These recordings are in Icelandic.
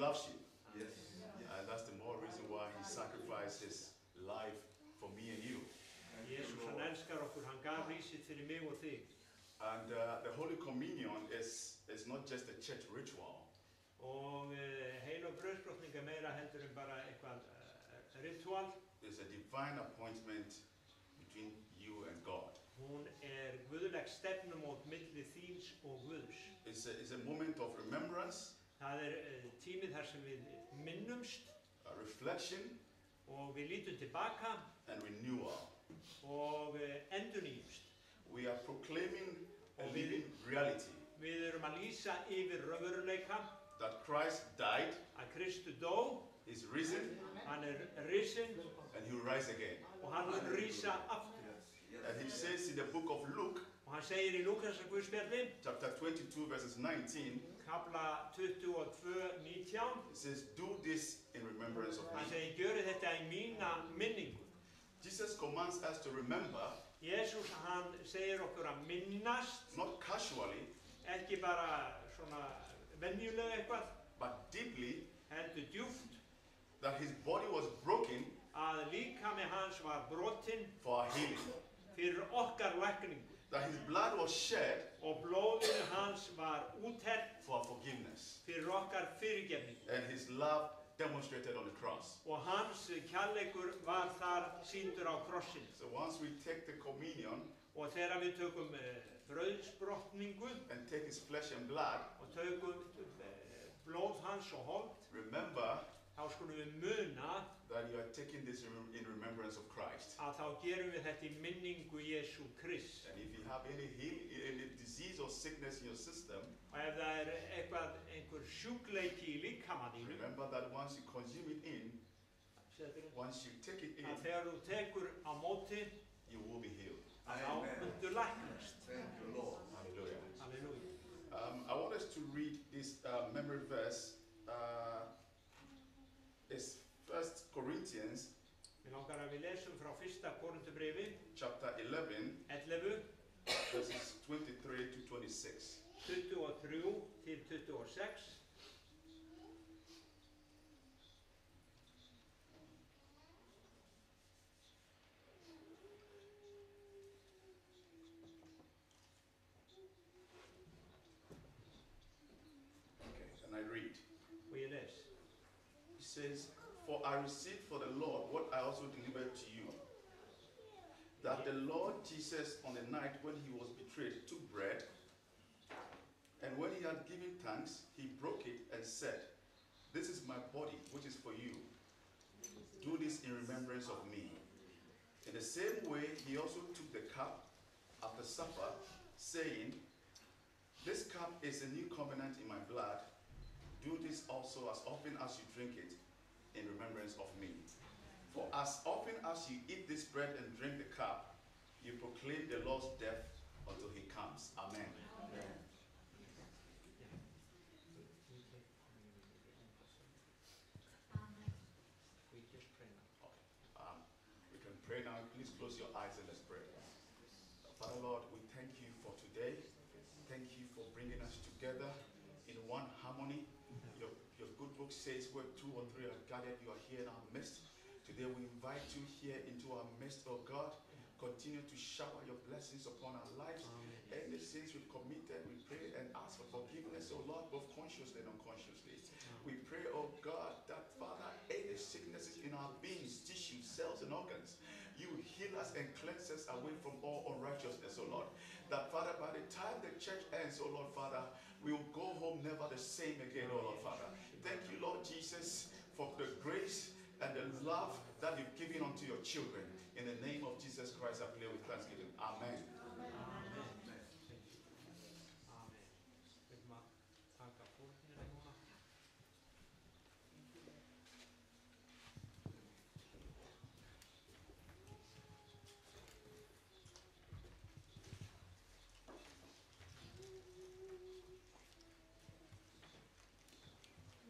loves you. Yes. And that's the more reason why he sacrificed his life for me and you. Jesús, hann elskar okkur, hann gaf lífsitt fyrir mig og þig. And the Holy Communion is not just a church ritual. Og heilög brauðsbrotning meira heldur en bara eitthvað ritual. It's a divine appointment between you and God. Hún guðleg stefnumót milli þíns og Guðs. It's a moment of remembrance. Það tímið þar sem við minnumst. A reflection. Og við lítum tilbaka. And renewal. Og endurnýjumst. We are proclaiming a living reality. Við erum að lýsa yfir raunveruleika. That Christ died. Að Kristur dó. Is risen. Hann risen. And he will rise again. Og hann mun rísa aftur. And he says in the book of Luke. Og hann segir í Lúkasar Guðspjalli. Chapter 22 verses 19. Kafla 22:19. It says, do this in remembrance of me. Hann segir, gjörið þetta í mína minningu. Jesus commands us to remember. Jesús, hann segir okkur að minnast. Not casually. Ekki bara svona venjulega eitthvað. But deeply. Heldur djúpt. That his body was broken. Að líkami hans var brotinn. For our healing. Fyrir okkar lækningu. That his blood was shed. Og blóðið hans var úthellt. For our forgiveness. Fyrir okkar fyrirgefningu. And his love demonstrated on the cross. Og hans kærleikur var þar sýndur á krossinu. So once we take the communion. Og þegar við tökum brauðsbrotningu. And take his flesh and blood. Og tökum blóð hans og hold. Remember. Þá skulum við muna. That you are taking this in remembrance of Christ. Að þá gerum við þetta í minningu Jesú Krist. And if you have any disease or sickness in your system. Og ef það einhver sjúkleiki í líkama þínu. Remember that once you consume it in. Once you take it in. Að þegar þú tekur á móti. You will be healed. Að þá myndu læknast. Thank you, Lord. Hallelujah. Hallelujah. I want us to read this memory verse. It's 1 Corinthians. Við langar að við lesum frá 1. Korintubréfi. Chapter 11. 11. Verses 23 to 26. 23 til 26. Okay, and I read. Og ég les. He says, for I received for the Lord what I also delivered to you. That the Lord Jesus on the night when he was betrayed took bread, and when he had given thanks, he broke it and said, this is my body, which is for you. Do this in remembrance of me. In the same way, he also took the cup after supper, saying, this cup is a new covenant in my blood. Do this also as often as you drink it in remembrance of me. For as often as you eat this bread and drink the cup, you proclaim the Lord's death until he comes. Amen. Amen. We can pray now. Please close your eyes and let's pray. Father Lord, we thank you for today. Thank you for bringing us together in one harmony. Your good book says where 2 or 3 are gathered, you are here in our midst. Today we invite you here into our midst, oh God. Continue to shower your blessings upon our lives. Any sins we've committed, we pray and ask for forgiveness, oh Lord, both consciously and unconsciously. We pray, oh God, that Father, any sicknesses in our beings, tissues, cells, and organs, you heal us and cleanse us away from all unrighteousness, oh Lord. That Father, by the time the church ends, oh Lord, Father, we will go home never the same again, oh Lord, Father. Thank you, Lord Jesus, for the grace and the love that you've given unto your children. In the name of Jesus Christ, I pray with thanksgiving. Amen. Amen. Amen.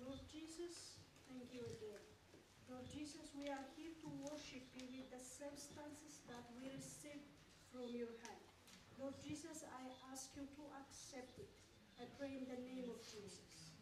Lord Jesus, thank you again. Lord Jesus, we are here to worship you with the substances that we receive from your hand. Lord Jesus, I ask you to accept it. I pray in the name of Jesus.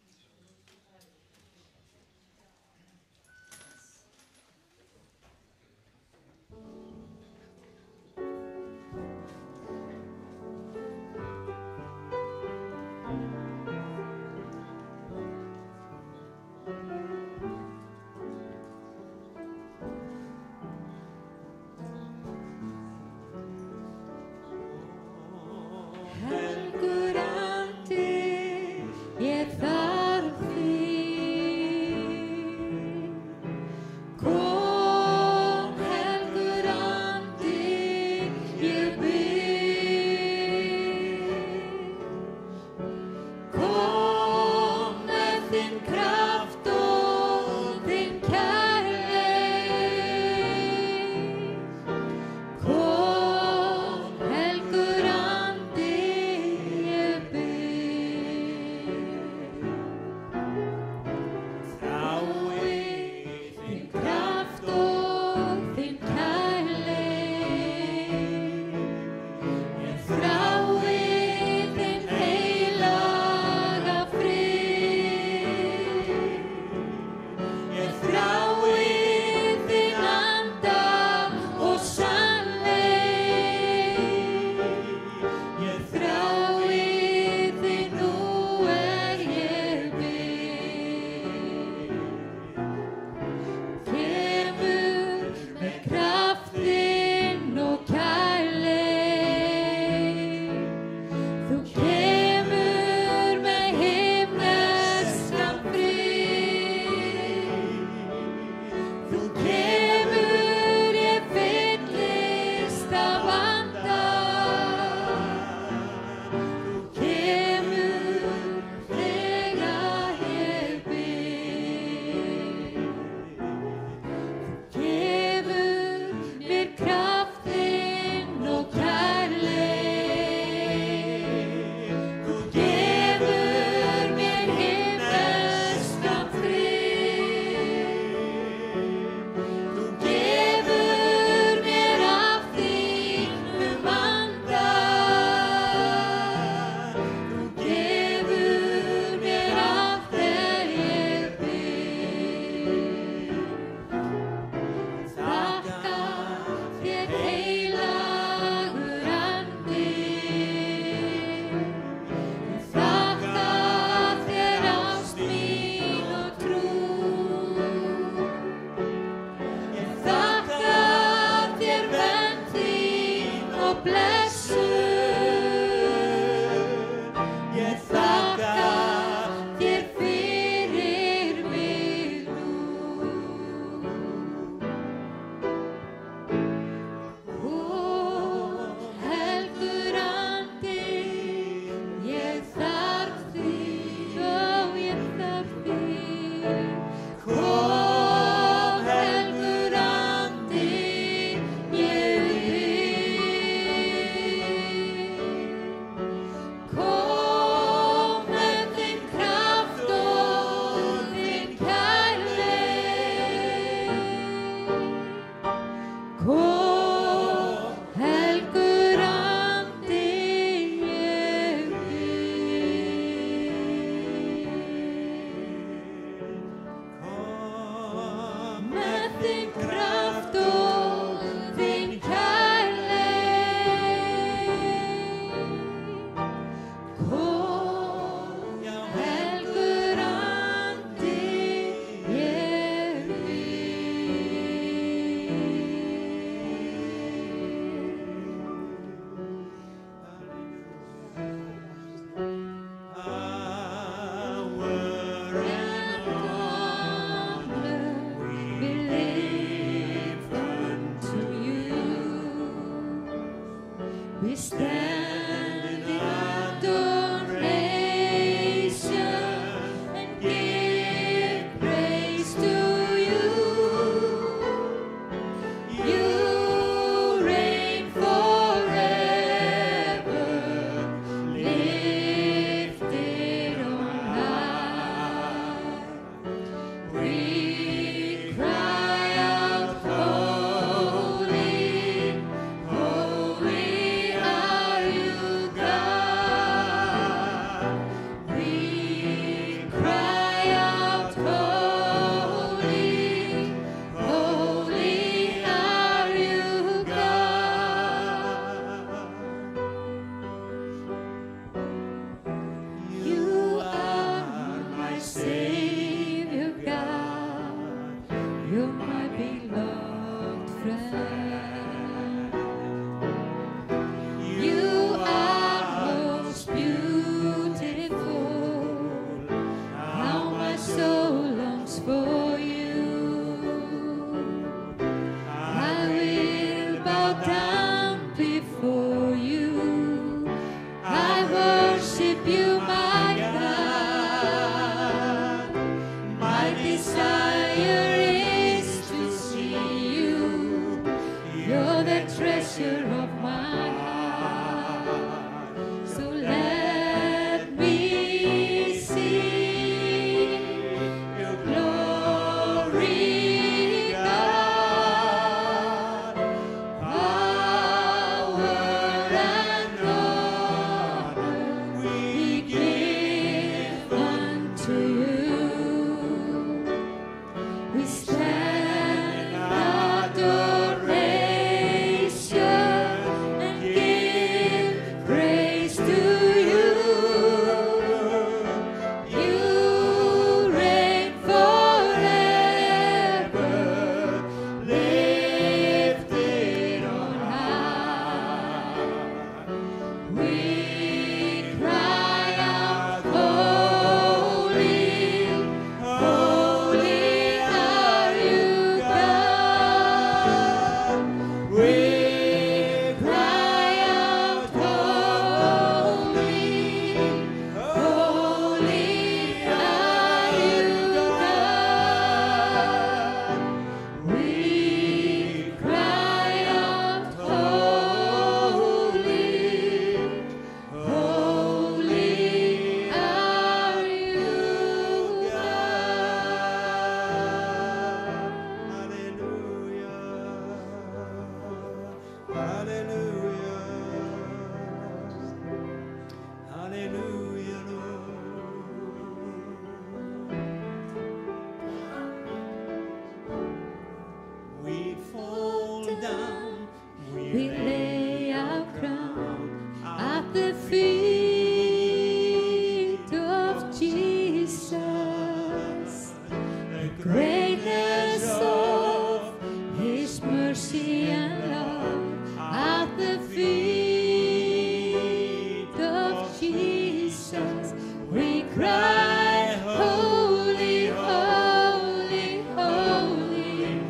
cry, holy, holy, holy.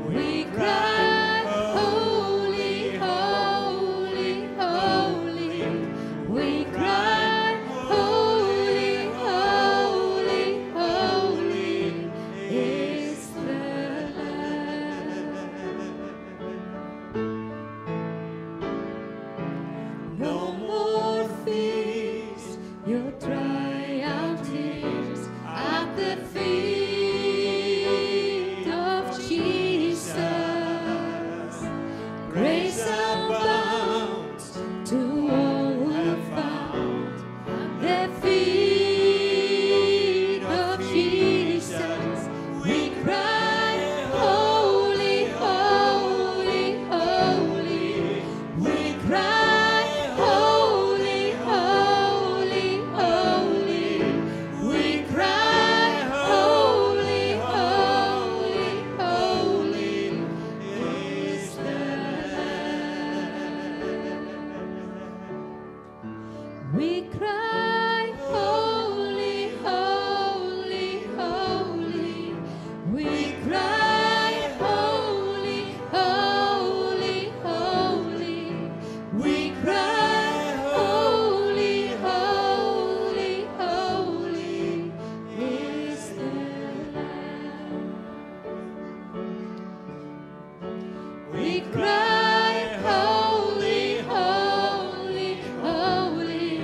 We cry, holy, holy, holy. We cry, holy, holy, holy is the Lamb. No more feast, you'll dry our tears at the feet of Jesus. Grace abounds to all who have found the feet of Jesus. We cry, holy, holy, holy. We cry, holy, holy, holy. We cry, holy, holy, holy is the Lamb. We cry, holy, holy, holy. We cry, holy, holy, holy. We cry, holy, holy, holy is the Lamb. We cry, holy, holy, holy.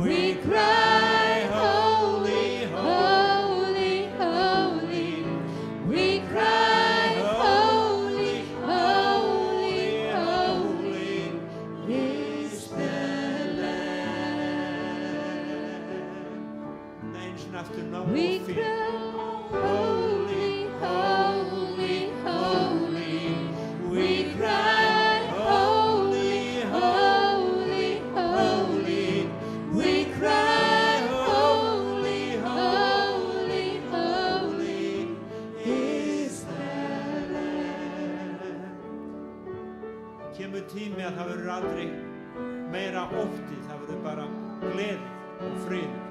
We cry, holy, holy, holy. We cry, holy, holy, holy is the Lamb. Einu sinni aftur, no We more fear. cry, holy, holy, holy. We cry, holy, holy, holy. We cry, holy, holy, holy is the Lamb. Kemur tími að það verður aldrei meira ótti, það verður bara gleði og friður.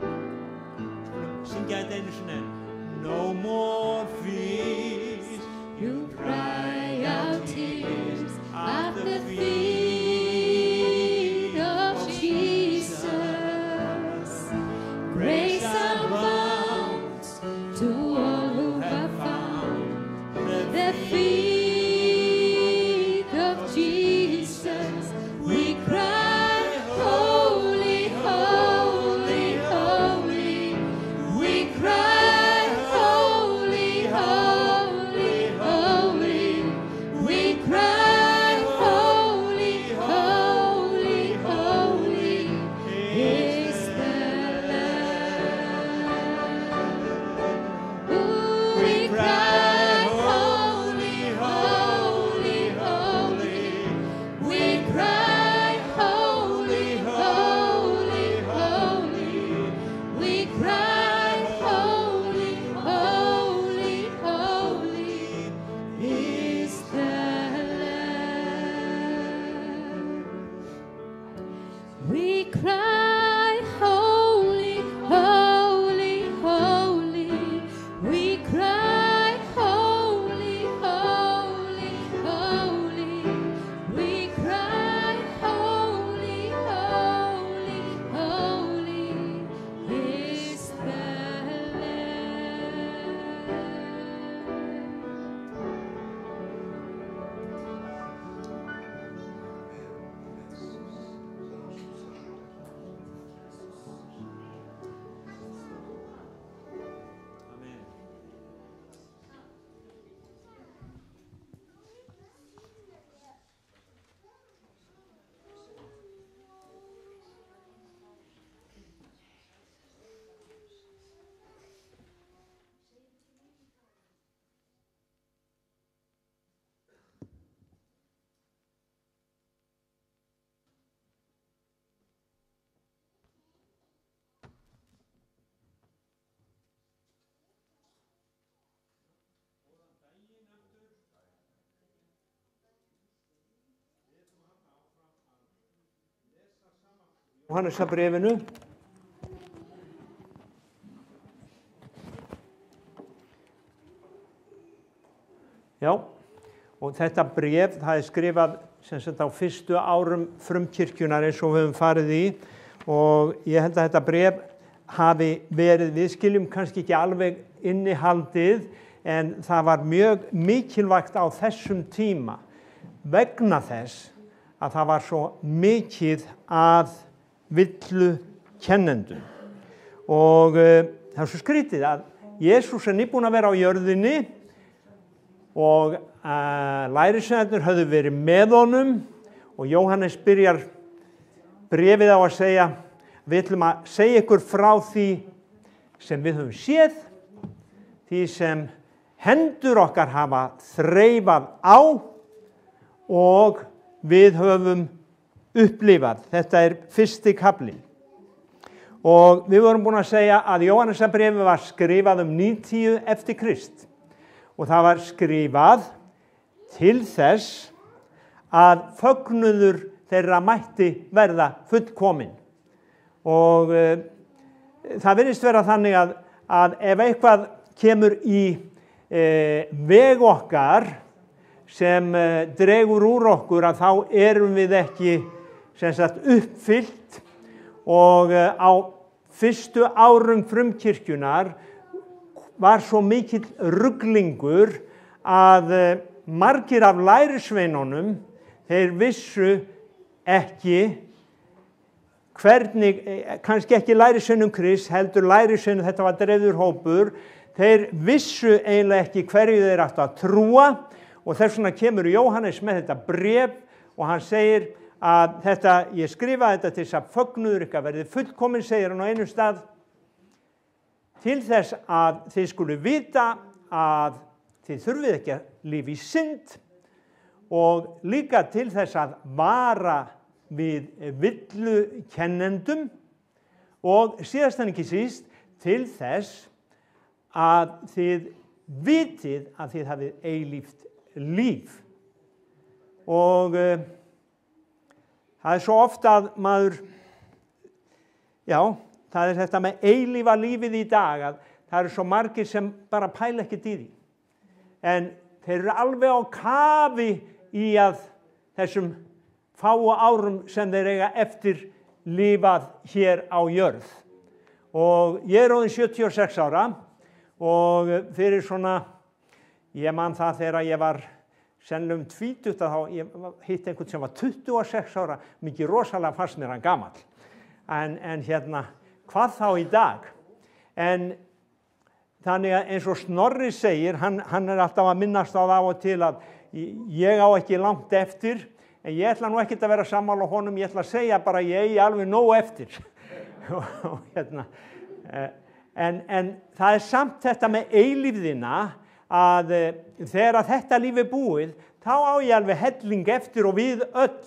Skulum syngja þetta einu sinni enn. No more fears, You dry our tears at the feet of Jesus. Grace abounds to all who have found the feet of Jesus. We cry, holy, holy, holy. We cry, holy, holy, holy. We cry, holy, holy, holy is the Lamb. We cry, holy, holy, holy. We cry, holy, holy, holy. We cry, holy, holy, holy is the Lamb. We cry, holy, holy, holy. We cry, holy, holy, holy. We cry, holy, holy, holy is the amen. Jóhannesarbréfinu Já, og þetta bréf, það skrifað sem sagt á fyrstu árum frumkirkjunar eins og við höfum farið í, og ég held að þetta bréf hafi verið, við skiljum kannski ekki alveg innihaldið, en það var mjög mikilvægt á þessum tíma vegna þess að það var svo mikið að villukennendum. Og það er svo skrítið að Jesús er nýbúinn að vera á jörðinni og lærisveinarnir höfðu verið með honum, og Jóhannes byrjar bréfið á að segja: við ætlum að segja ykkur frá því sem við höfum séð, því sem hendur okkar hafa þreifað á og við höfum upplifað. Þetta er fyrsti kaflinn. Og við vorum búin að segja að Jóhannesarbréfið var skrifað 90 eftir Krist. Og það var skrifað til þess að fögnuður þeirra mætti verða fullkominn. Og það virðist vera þannig að ef eitthvað kemur í veg okkar sem dregur úr okkur, að þá erum við ekki sem sagt uppfyllt. Og á fyrstu árum frumkirkjunar var svo mikill ruglingur að margir af lærisveinunum, þeir vissu ekki hvernig, kannski ekki lærisveinum Krists, heldur lærisveinum, þetta var dreifður hópur, þeir vissu eiginlega ekki hverju þeir áttu að trúa, og þess vegna kemur Jóhannes með þetta bréf og hann segir að þetta, ég skrifaði þetta til þess að fögnuður ykkar verði fullkomin, segir hann á einum stað, til þess að þið skulu vita að þið þurfið ekki að lifa í synd, og líka til þess að vara við villukennendum, og síðast en ekki síst til þess að þið vitið að þið hafið eilíft líf. Og það er svo oft að maður, já, það er þetta með eilífa lífið í dag, að það eru svo margir sem bara pæla ekkert í því. En þeir eru alveg á kafi í að þessum fáu árum sem þeir eiga eftir lifað hér á jörð. Og ég er orðinn 76 ára, og fyrir svona, ég man það þegar ég var sennilega 20, þá ég hitt einhvern sem var 26 ára, mikið rosalega fannst mér hann gamall. En hérna, hvað þá í dag? En þannig að eins og Snorri segir, hann er alltaf að minnast á það og til að ég á ekki langt eftir, en ég ætla nú ekkert að vera sammála honum, ég ætla að segja bara að ég eigi alveg nóg eftir. Og hérna, en það er samt þetta með eilífðina, að þegar þetta líf er búið, þá á ég alveg helling eftir og við öll.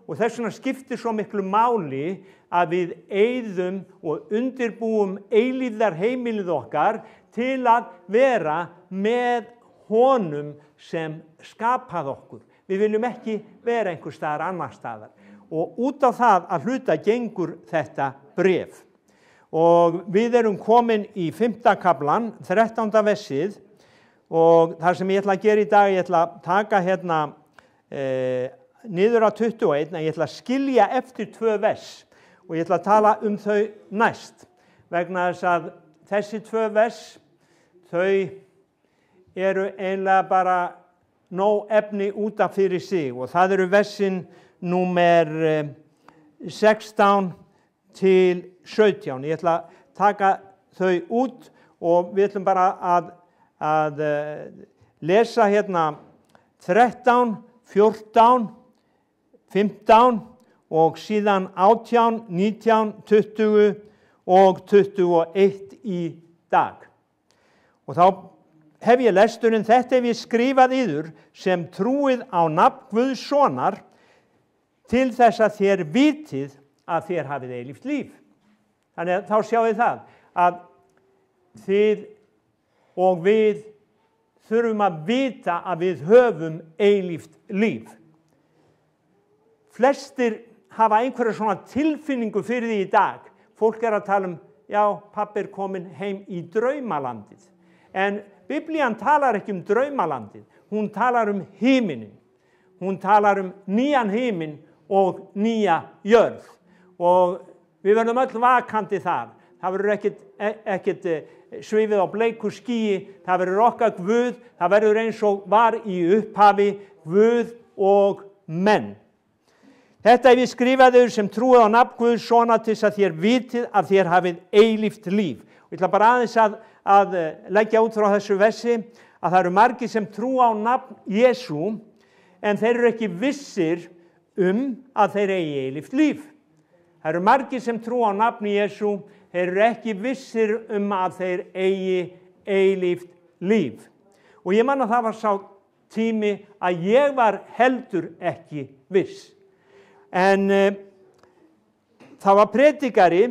Og þess vegna skiptir svo miklu máli að við eyðum og undirbúum eilífðar heimilið okkar til að vera með honum sem skapað okkur. Við viljum ekki vera einhver staðar annar staðar. Og út á það að hluta gengur þetta bréf. Og við erum komin í 5. kaflan, 13. versið, og það sem ég ætla að gera í dag, ég ætla að taka hérna niður á 21, en ég ætla að skilja eftir 2 vers, og ég ætla að tala um þau næst, vegna þess að þessi 2 vers, þau eru einlega bara nóg efni út af fyrir sig, og það eru versin númer 16 til 17. Ég ætla að taka þau út og við ætlum bara að lesa hérna 13, 14, 15 og síðan 18, 19, 20 og 21 í dag. Og þá hef ég lesturinn, þetta hef ég skrifað yður sem trúið á nafn Guðs sonar, til þess að þér vitið að þér hafið eilíft líf. Þannig að þá sjáum við það, að þið og við þurfum að vita að við höfum eilíft líf. Flestir hafa einhverja svona tilfinningu fyrir því í dag. Fólk er að tala um, já, pabbi er komin heim í draumalandið. En Biblían talar ekki um draumalandið. hún talar himinin. Hún talar nýjan himin og nýja jörð. Og við verðum öll vakandi þar. Það verður ekkert svifið á bleiku skýi. Það verður okkar Guð. Það verður eins og var í upphafi, Guð og menn. Þetta við skrifaður sem trúið á nafn Guðs sona til þess að þér vitið að þér hafið eilíft líf. Og ég ætla bara aðeins að leggja út frá þessu versi að það eru margir sem trúa á nafn Jesú en þeir eru ekki vissir að þeir eigi eilíft líf. Það eru margir sem trúa á nafn Jesú, þeir eru ekki vissir að þeir eigi eilíft líf. Og ég man að það var sá tími að ég var heldur ekki viss. En það var predikari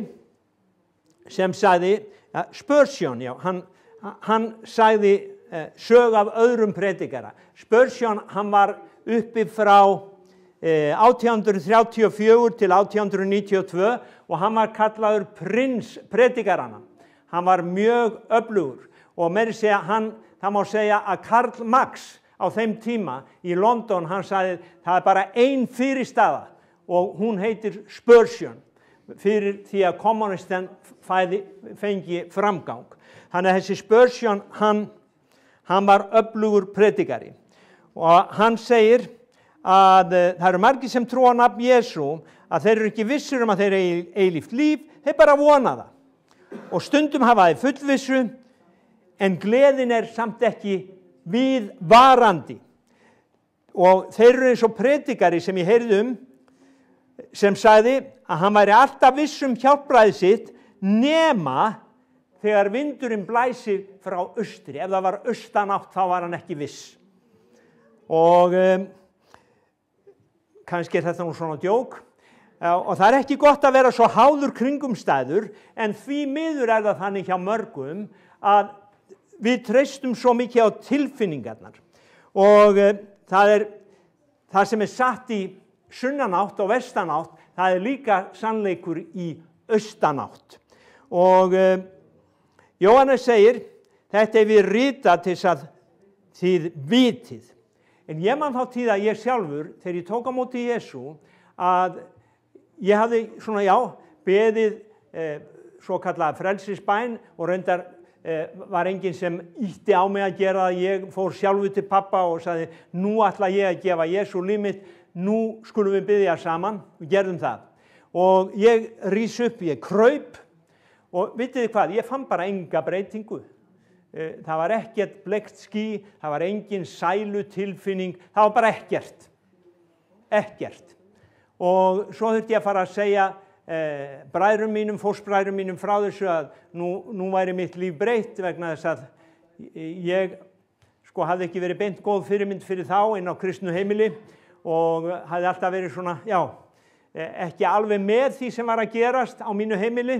sem sagði, Spurgeon, já, hann sagði sög af öðrum predikara. Spurgeon, hann var uppi frá 1834 til 1892 og hann var kallaður prins predikarana. Hann var mjög öflugur og meira segja, það má segja að Karl Marx á þeim tíma í London, hann sagði, það bara ein fyrirstaða og hún heitir Spurgeon fyrir því að kommunisten fengi framgang. Þannig að þessi Spurgeon, hann var öflugur predikari. Og hann segir að það eru margir sem trúa á nafn Jesú, að þeir eru ekki vissir að þeir eigi eilíft líf, þeir bara vona það. Og stundum hafa þeir fullvissu, en gleðin samt ekki viðvarandi. Og þeir eru eins og predikari sem ég heyrði sem sagði að hann væri alltaf viss hjálpræði sitt nema þegar vindurinn blæsi frá austri. Ef það var austanátt þá var hann ekki viss. Og kannski þetta nú svona djók. Og það ekki gott að vera svo háður kringumstæður, en því miður það þannig hjá mörgum að við treystum svo mikið á tilfinningarnar. Og það sem satt í sunnanátt og vestanátt, það líka sannleikur í austanátt. Og Jóhannes segir, þetta við ritað til þess að þið vitið. En ég man þá tíð að ég sjálfur, þegar ég tók á móti Jesú, að ég hafði svona, beðið svo kallað frelsisbæn og reyndar var enginn sem ýtti á mig að gera það. Ég fór sjálfur til pappa og sagði, nú ætla ég að gefa Jesú líf mitt, nú skulum við biðja saman, og gerðum það. Og ég rís upp, ég kraup, og vitið þið hvað, ég fann bara enga breytingu. Það var ekkert bleikt ský, það var engin sælu tilfinning, það var bara ekkert. Ekkert. Og svo þurfti ég að fara að segja bræðrum mínum, fóstbræðrum mínum frá þessu að nú væri mitt líf breytt vegna þess að ég hafði ekki verið beint góð fyrirmynd fyrir þá inn á kristnu heimili og hafði alltaf verið svona, ekki alveg með því sem var að gerast á mínu heimili.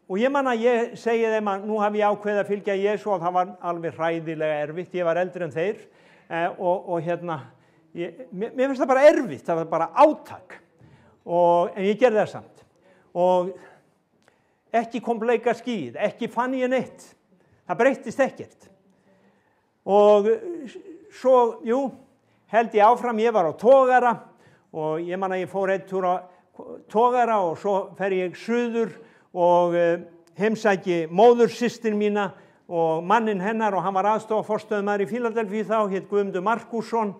Og ég man að ég segi þeim að nú hafi ég ákveðið að fylgja Jesú og það var alveg hræðilega erfitt. Ég var eldri en þeir mér finnst það bara erfitt, það var bara átak. En ég gerði það samt. Og ekki kom bleika skýið, ekki fann ég neitt. Það breyttist ekkert. Og svo, held ég áfram, ég var á togara og ég man að ég fór einn túr á togara og svo fer ég suður og heimsæki móðursystir mína og mannin hennar og hann var aðstoðarforstöðumaður í Fíladelfíu þá, hét Guðmundur Markússon,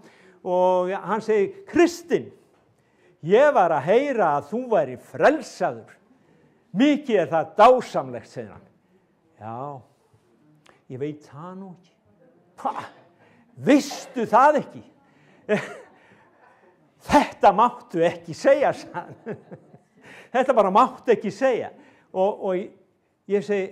og hann segi, Kristinn, ég var að heyra að þú væri frelsaður. Mikið það dásamlegt, segir hann. Já, ég veit það nú ekki. Veistu það ekki? Þetta máttu ekki segja, sann. Þetta bara máttu ekki segja. Og ég segi,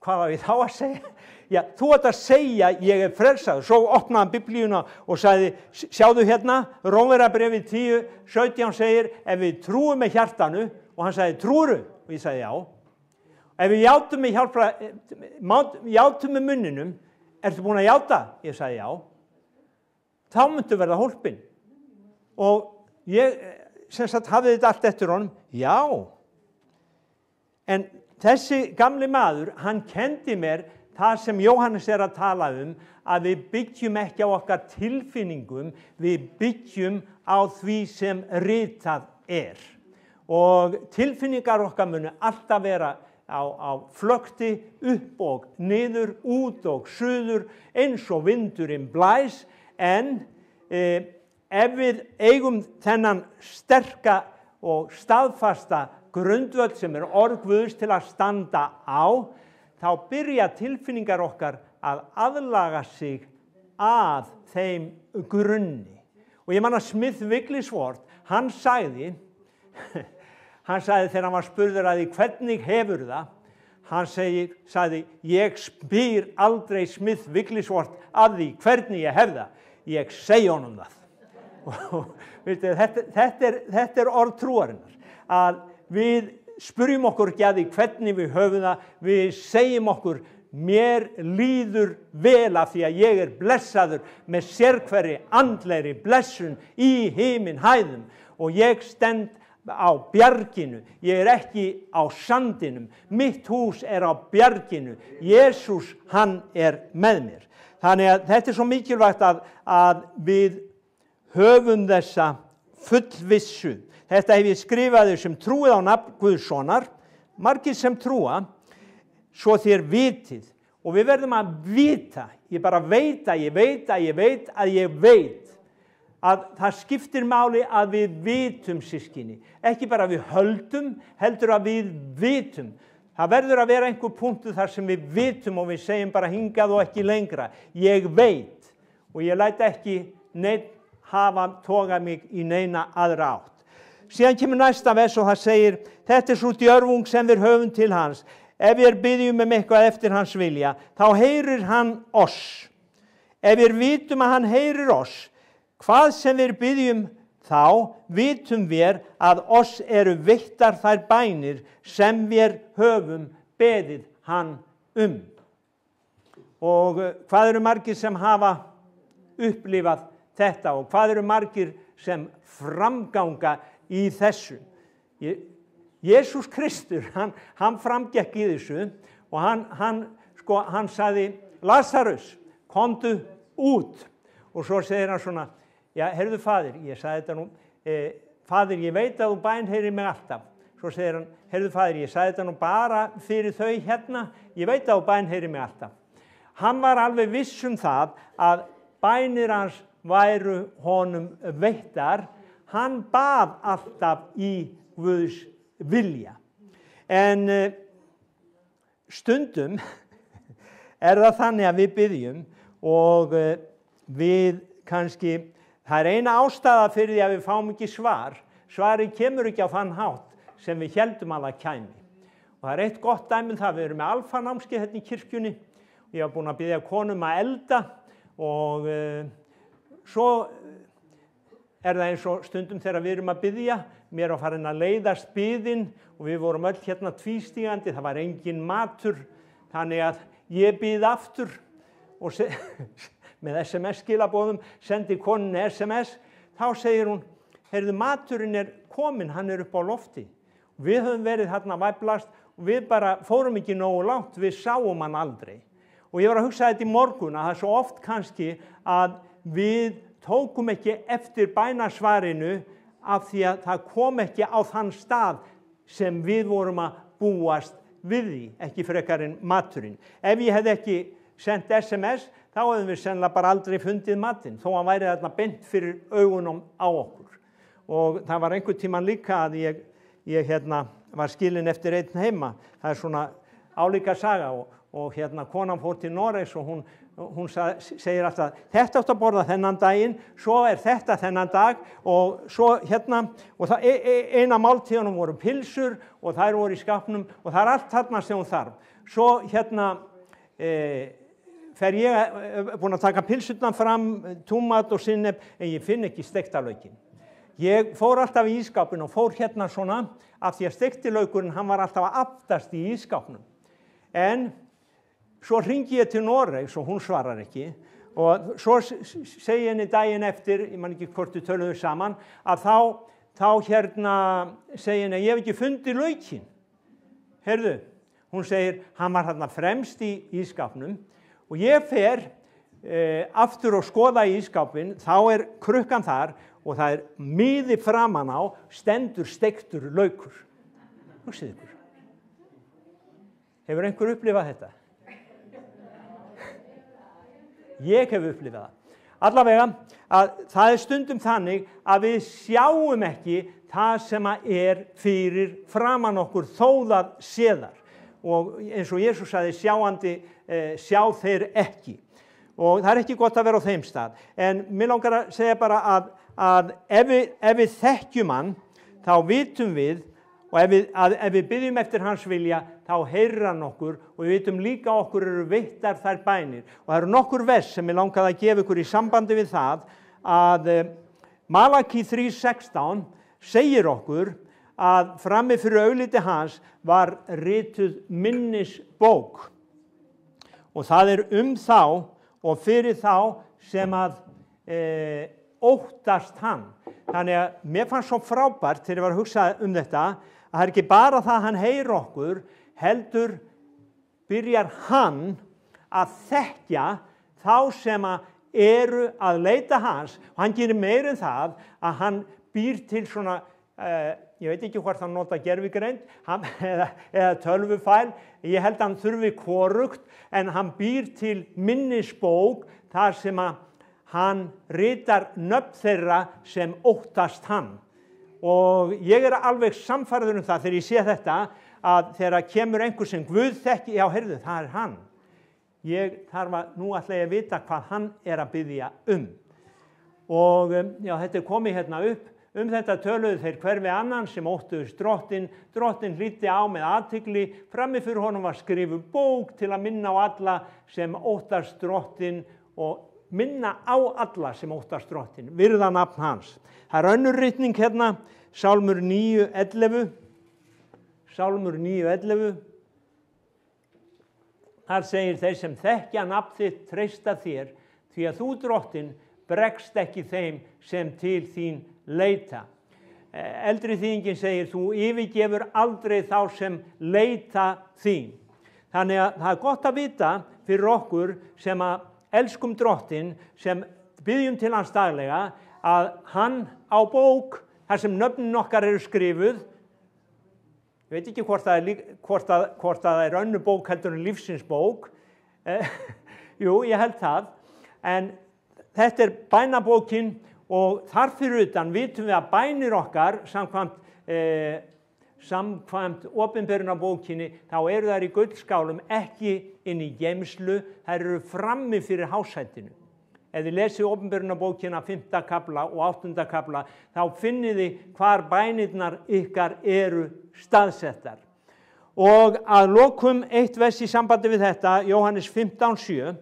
hvað var ég þá að segja? Já, þú ert að segja, ég frelsaður. Svo opnaði hann Biblíuna og sagði, sjáðu hérna, Rómverjabréfið 10:17 segir, ef við trúum með hjartanu, og hann sagði, trúru? Og ég sagði, já. Ef við játum með munninum, ertu búin að játa? Ég sagði, já. Þá myndu verða hólpin. Og ég, hafði þetta allt eftir honum, já. En þessi gamli maður, hann kendi mér það sem Jóhannes að tala að við byggjum ekki á okkar tilfinningum, við byggjum á því sem ritað og tilfinningar okkar munu alltaf vera á flökti upp og niður, út og suður eins og vindurinn blæs, en ef við eigum þennan sterka og staðfasta grundvöll sem orð Guðs til að standa á, þá byrja tilfinningar okkar að aðlaga sig að þeim grunni. Og ég man að Smith Wigglesworth, hann sagði þegar hann var spurður að því hvernig hefur það, hann sagði, ég spyr aldrei Smith Wigglesworth að því hvernig ég hef það, ég segi honum það. Og veistu, þetta orð trúarinnar, að við spyrjum okkur ekki að því hvernig við höfum það, við segjum okkur, mér líður vel af því að ég blessaður með sérhverri andlegri blessun í himinhæðum og ég stend á bjarginu, ég ekki á sandinum, mitt hús á bjarginu, Jesús hann með mér. Þannig að þetta svo mikilvægt að við höfum þessa fullvissu. Þetta hef ég skrifað sem trúið á nafn Guðssonar, margir sem trúa, svo þér vitið, og við verðum að vita, ég bara veit að ég veit, að það skiptir máli að við vitum, systkini, ekki bara við höldum, heldur að við vitum. Það verður að vera einhver punktur þar sem við vitum og við segjum bara hingað og ekki lengra. Ég veit og ég læt ekki neitt hafa togað mig í neina aðra átt. Síðan kemur næsta vers og það segir, þetta svo djörfung sem við höfum til hans. Ef við byggjum eitthvað eftir hans vilja, þá heyrir hann oss. Ef við vitum að hann heyrir oss, hvað sem við byggjum þá vitum við að oss veittar þær bænir sem við höfum beðið hann Og hvað margir sem hafa upplifað þetta og hvað margir sem framganga í þessu. Jesús Kristur, hann framgekk í þessu og hann sagði, Lazarus, komdu út. Og svo segir hann svona, já, heyrðu faðir, ég sagði þetta nú, faðir, ég veit að þú bænheyrir mig alltaf. Svo segir hann, heyrðu faðir, ég sagði þetta nú bara fyrir þau hérna, ég veit að þú bænheyrir mig alltaf. Hann var alveg viss það að bænir hans væru honum veittar, hann bað alltaf í Guðs vilja. En stundum það þannig að við byggjum og við kannski, það eina ástæða fyrir því að við fáum ekki svar. Svarið kemur ekki á þann hátt sem við héldum að það kæmi. Og það eitt gott dæmi það, við erum með alfanámskeið hérna í kirkjunni. Ég var búin að biðja konum að elda og svo það eins og stundum þegar við erum að biðja, mér var farin að leiðast biðin og við vorum öll hérna tvístígandi, það var engin matur, þannig að ég bið aftur og með SMS-skilaboðum sendi konunni SMS, þá segir hún, heyrðu, maturinn kominn, hann upp á lofti. Við höfum verið hérna væflast og við bara fórum ekki nógu langt, við sáum hann aldrei. Og ég var að hugsa þetta í morgun að það svo oft kannski að við tókum ekki eftir bænasvarinu af því að það kom ekki á þann stað sem við vorum að búast við því, ekki frekar en maturinn. Ef ég hefði ekki sendt SMS, þá hefðum við sennilega bara aldrei fundið matinn, þó hann væri þarna beint fyrir augunum á okkur. Og það var einhvern tímann líka að ég var skilinn eftir einn heima. Það svona álíka saga og konan fór til Noregs og hún segir alltaf, þetta átt að borða þennan daginn, svo þetta þennan dag og svo og eina máltíðunum voru pilsur og þær voru í skapnum og það allt þarna sem hún þarf. Svo fer ég búin að taka pilsurnar fram, túmat og sinnep, en ég finn ekki steiktarlaukinn. Ég fór alltaf í ískápin og fór svona af því að steiktilaukurinn, hann var alltaf aftast í ískápnum. En svo hringi ég til Noregs og hún svarar ekki og svo segi henni daginn eftir, ég man ekki hvort við töluðum saman, að þá segi henni, ég hef ekki fundið laukinn. Heyrðu, Hún segir, hann var þarna fremst í ísskápnum og ég fer aftur og skoða í ísskápinn, þá krukkan þar og það miði framan á, stendur steiktur laukur. Hugsið ykkur. Hefur einhver upplifað þetta? Ég hef upplifað það. Allavega, að það stundum þannig að við sjáum ekki það sem fyrir framan okkur þó það séðar. Og eins og Jesús sagði, sjáandi sjá þeir ekki. Og það ekki gott að vera á þeim stað. En mér langar að segja bara að ef við þekkjum hann, þá vitum við, og ef við byggjum eftir hans vilja, þá heyrir hann okkur og við vitum líka okkur eru veittar þær bænir. Og það eru nokkur vers sem ég langaði að gefa ykkur í sambandi við það að Malaki 3:16 segir okkur að frammi fyrir augliti hans var rituð minnisbók. Og það þá og fyrir þá sem að óttast hann. Þannig að mér fannst svo frábært þegar ég var að hugsa þetta að það ekki bara það að hann heyrir okkur, heldur byrjar hann að þekkja þá sem eru að leita hans og hann gerir meira en það að hann býr til svona, ég veit ekki hvort hann nota gervigreind eða tölvufæl, ég held að hann þurfi hvorugt, en hann býr til minnisbók þar sem hann ritar nöfn þeirra sem óttast hann. Og ég alveg sannfærður það þegar ég sé þetta, að þegar kemur einhver sem Guð þekki, já, heyrðu, það hann. Ég þarf nú ætla ég að vita hvað hann að biðja Og já, þetta komið hérna upp. Þetta töluðu þeir hver við annan sem óttuðust drottinn. Drottinn hlýddi á með athygli. Frammi fyrir honum var skrifuð bók til að minna á alla sem óttast drottinn og minna á alla sem óttast drottinn. Virða nafn hans. Það önnur ritning hérna, Sálmur 9:11. Sálmur 9:11. Þar segir þeir sem þekkja nafn þitt treysta þér, því að þú drottinn bregst ekki þeim sem til þín leita. Eldri þýðingin segir, þú yfirgefur aldrei þá sem leita þín. Þannig að það gott að vita fyrir okkur sem elskum drottinn, sem byggjum til hans daglega, að hann á bók, þar sem nöfnin okkar eru skrifuð, ég veit ekki hvort það önnur bók heldur en lífsins bók, jú, ég held það, en þetta bænabókin og þar fyrir utan vitum við að bænir okkar samkvæmt opinberunarbókinni, þá eru þær í gullskálum ekki inn í geymslu, þær eru frammi fyrir hásætinu. Ef þið lesið opinberunarbókina 5. kafla og 8. kafla, þá finnið þið hvar bænirnar ykkar eru staðsettar. Og að lokum eitt vers í sambandi við þetta, Jóhannes 15:7,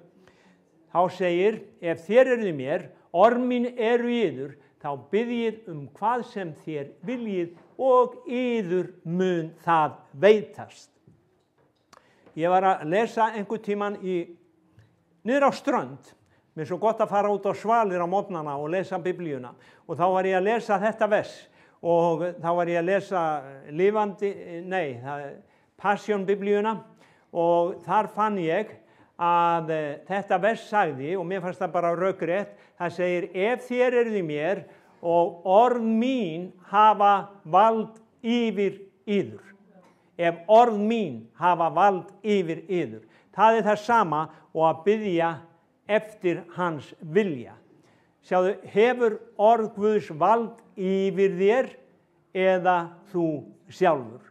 þá segir, ef þér eruð mér, orð mín eru í yður, þá biðjið hvað sem þér viljið og yður mun það veitast. Ég var að lesa einhvern tímann niður á Strönd. Mér er svo gott að fara út á svalir á morgnana og lesa biblíuna. Og þá var ég að lesa þetta vers. Og þá var ég að lesa Passion biblíuna. Og þar fann ég að þetta vers sagði, og mér fannst það bara rökrétt, það segir, ef þér eruð í mér og orð mín hafa vald yfir yður. Ef orð mín hafa vald yfir yður. Það það sama og að biðja eftir hans vilja. Sjáðu, hefur orð Guðs vald yfir þér eða þú sjálfur?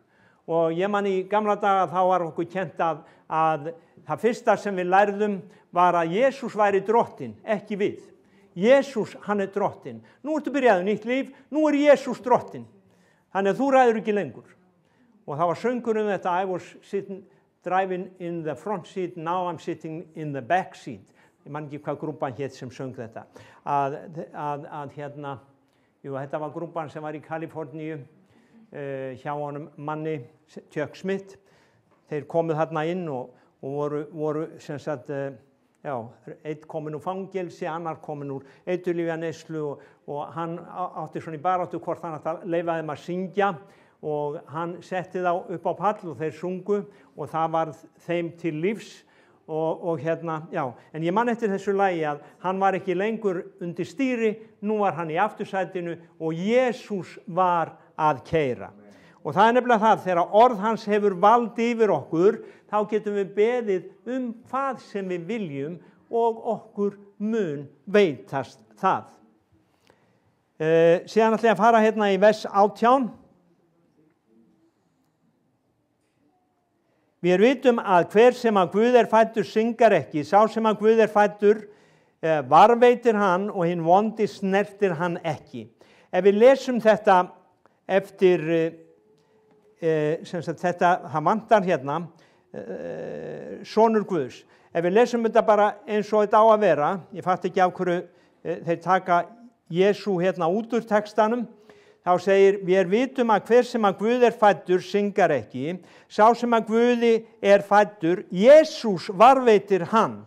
Og ég man í gamla daga þá var okkur kennt að það fyrsta sem við lærðum var að Jesús væri drottinn, ekki við. Jesús, hann drottinn. Nú ertu byrjaðu nýtt líf, nú Jesús drottinn. Þannig að þú ræður ekki lengur. Og það var söngur þetta, I was driving in the front seat, now I'm sitting in the back seat. Ég man ekki hvað grúpan hét sem söng þetta. Þetta var grúpan sem var í Kaliforníu, hjá honum manni, Chuck Smith. Þeir komuð þarna inn og voru sem sagt, einn komin úr fangelsi, annar komin úr eiturlyfjaneyslu og hann átti svona í baráttu hvort hann átti að leyfa þeim að syngja og hann setti þá upp á pall og þeir sungu og það varð þeim til lífs og hérna, já, en ég man eftir þessu lagi að hann var ekki lengur undir stýri, nú var hann í aftursætinu og Jesús var að keyra. Og það nefnilega það, þegar orð hans hefur vald yfir okkur, þá getum við beðið hvað sem við viljum og okkur mun veitast það. Síðan ætla ég að fara hérna í vers 18. Við vitum að hver sem að Guð fæddur syngar ekki, sá sem að Guð fæddur varveitir hann og hinn vondi snertir hann ekki. Ef við lesum þetta eftir, þetta, það vantar hérna, sonur Guðs. Ef við lesum þetta bara eins og þetta á að vera, ég fatt ekki af hverju þeir taka Jesú hérna út úr textanum, þá segir, við vitum að hver sem að Guð fæddur syngar ekki, sá sem að Guði fæddur, Jesús varveitir hann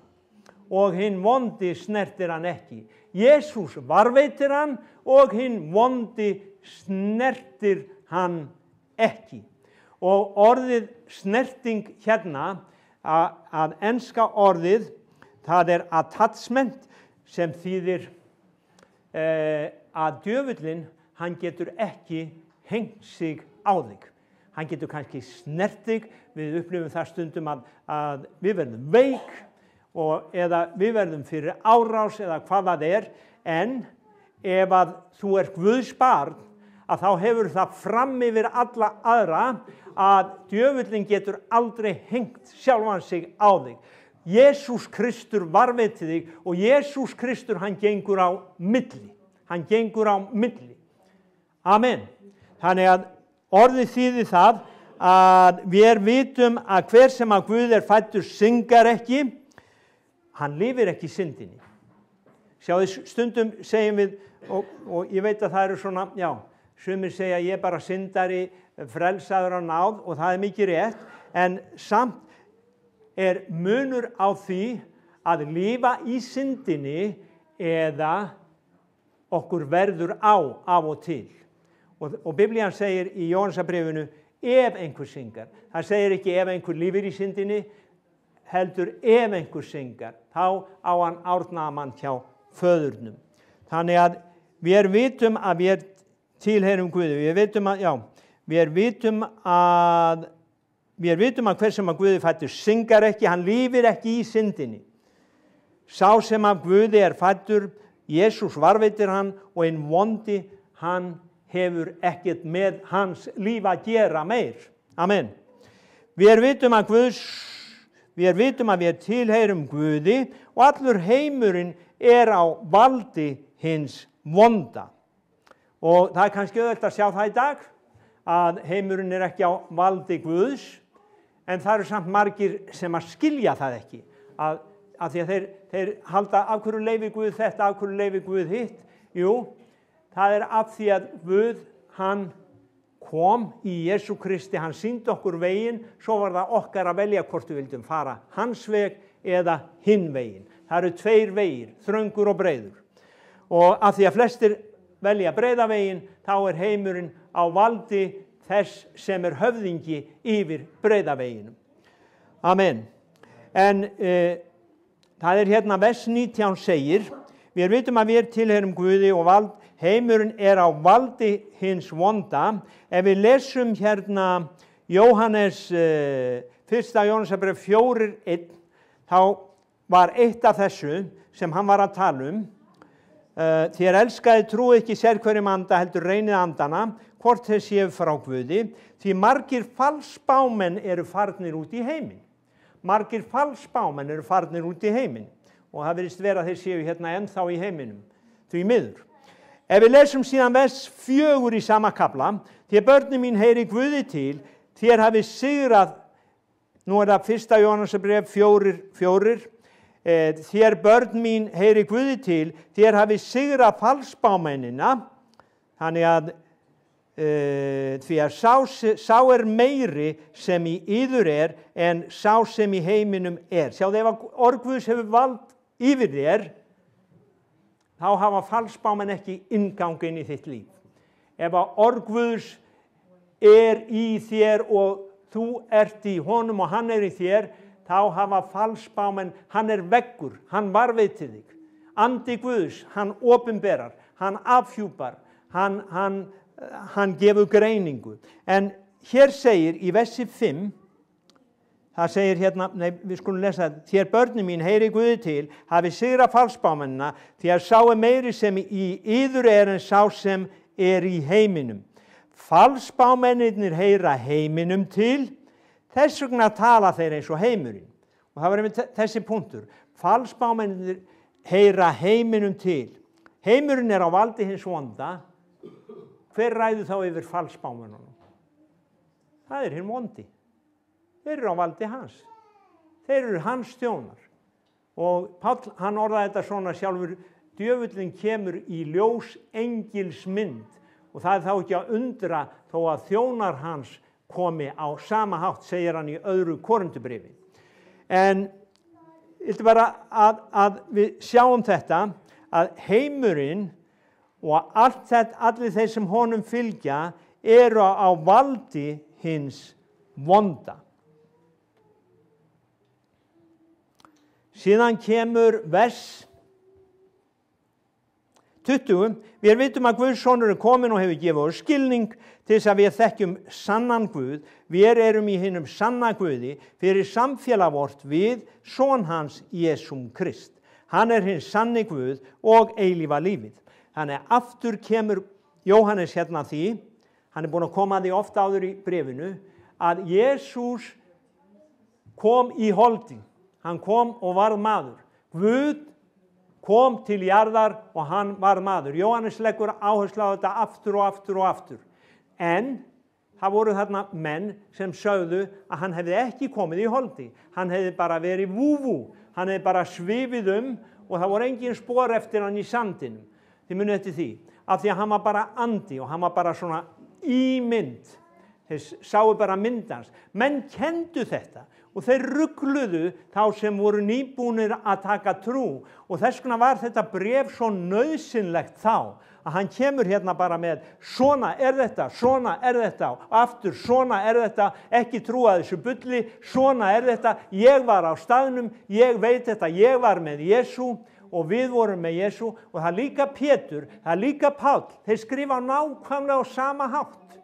og hinn vondi snertir hann ekki. Jesús varveitir hann og hinn vondi snertir hann ekki. Og orðið snerting hérna, að enska orðið, það attachment sem þýðir að djöfullinn, hann getur ekki hengt sig á þig. Hann getur kannski snert þig, við upplifum það stundum að við verðum veik eða við verðum fyrir árás eða hvað það en ef að þú Guðs barn, að þá hefur það fram yfir alla aðra að djöfullinn getur aldrei hengt sjálfan sig á þig. Jesús Kristur varveiti þig og Jesús Kristur hann gengur á milli. Hann gengur á milli. Amen. Þannig að orðið þýðir það að við vitum að hver sem að Guð fæddur syngar ekki, hann lifir ekki í syndinni. Sjáðu, stundum segjum við, og ég veit að það eru svona, já, sumir segja ég bara syndari, frelsaður á náð og það mikið rétt, en samt munur á því að lifa í syndinni eða okkur verður af og til. Og Biblían segir í Jóhannesarbréfinu, ef einhver syngar. Það segir ekki ef einhver lifir í syndinni, heldur ef einhver syngar. Þá á hann árnaðamann hjá föðurnum. Þannig að við vitum að við tilheyrum Guði. Við vitum að hver sem að Guði fæddur syngar ekki, hann lifir ekki í syndinni. Sá sem að Guði fæddur, Jesús varveitir hann og hinn vondi, hann hefur ekkert með hans líf að gera meir. Amen. Við vitum að við tilheyrum Guði og allur heimurinn á valdi hins vonda. Og það kannski auðvelt að sjá það í dag, að heimurinn ekki á valdi Guðs, en það eru samt margir sem að skilja það ekki. Að því að þeir halda af hverju leyfi Guð þetta, af hverju leyfi Guð hitt. Jú, það af því að Guð, hann kom í Jesú Kristi, hann sýndi okkur veginn, svo var það okkar að velja hvort við vildum fara hans veg eða hinn veginn. Það eru tveir vegir, þröngur og breiður. Og af því að flestir velja breiða veginn, þá heimurinn á valdi þess sem höfðingi yfir breiða veginum. Amen. En það hérna vers 19 segir, við vitum að við tilheyrum Guði og heimurinn á valdi hins vonda. Ef við lesum hérna Jóhannes, 1. Jóhannesarbréf 4:1, þá var eitt af þessu sem hann var að tala þér elskaði trú ekki sérhverjum anda heldur reynið andana, hvort þeir séu frá Guði, því margir falsspámenn farnir út í heiminn. Margir falsspámenn farnir út í heiminn og það virðist vera að þeir séu hérna ennþá í heiminum, því miður. Ef við lesum síðan vers 4 í sama kafla, því börnin mín heyri Guði til, þér hafi sigrað, nú það 1. Jóhannesarbréf 4:4, þér börn mín heyri Guði til, þér hafi sigrað falsspámennina, þannig að því að sá meiri sem í yður en sá sem í heiminum Sjáðu, ef orð Guðs hefur vald yfir þér, þá hafa falsspámenn ekki inngang inn í þitt líf. Ef orð Guðs í þér og þú ert í honum og hann í þér, þá hafa falsspámenn, hann veggur, hann varveitir þig. Andi Guðs, hann opinberar, hann afhjúpar, hann gefur greiningu. En hér segir í versi 5, það segir hérna, við skulum lesa þetta, þér börnin mín heyri Guði til, hafi sigra falsspámennina, því að sá meiri sem í yður en sá sem í heiminum. Falsspámennirnir heyra heiminum til, þess vegna tala þeir eins og heimurinn. Og það var einmitt þessi punktur. Falsspámennirnir heyra heiminum til. Heimurinn á valdi hins vonda. Hver ræður þá yfir falsspámennunum? Það hinn vondi. Þeir á valdi hans. Þeir eru hans þjónar. Og Páll, hann orðaði þetta svona sjálfur, djöfullinn kemur í ljós engilsmynd. Og það þá ekki að undra þó að þjónar hans komi á sama hátt, segir hann í öðru Korintubréfi. En ég vil bara að við sjáum þetta, að heimurinn og allir þeir sem honum fylgja eru á valdi hins vonda. Síðan kemur vers 20. Við vitum að Guðs sonur komin og hefur gefið oss skilning til þess að við þekkjum sannan Guð. Við erum í hinum sanna Guði fyrir samfélag vort við son hans Jesúm Krist. Hann hinn sanni Guð og eilífa lífið. Þannig aftur kemur Jóhannes hérna því, hann búinn að koma að því oft áður í bréfinu, að Jesús kom í holdi. Hann kom og varð maður. Guð kom til jarðar og hann var maður. Jóhannes leggur áherslu á þetta aftur og aftur og aftur. En það voru þarna menn sem sögðu að hann hefði ekki komið í holdi. Hann hefði bara verið vúvú. Hann hefði bara svifið og það voru engin spor eftir hann í sandinum. Þið munið eftir því. Af því að hann var bara andi og hann var bara svona ímynd. Þeir sáu bara myndans. Menn kenndu þetta. Og þeir rugluðu þá sem voru nýbúnir að taka trú. Og þess vegna var þetta bréf svo nauðsynlegt þá. Að hann kemur hérna bara með svona þetta, og aftur svona þetta, ekki trúa þessu bulli, svona þetta, ég var á staðnum, ég veit þetta, ég var með Jesú og við vorum með Jesú og það líka Pétur, það líka Páll, þeir skrifa nákvæmlega á sama hátt.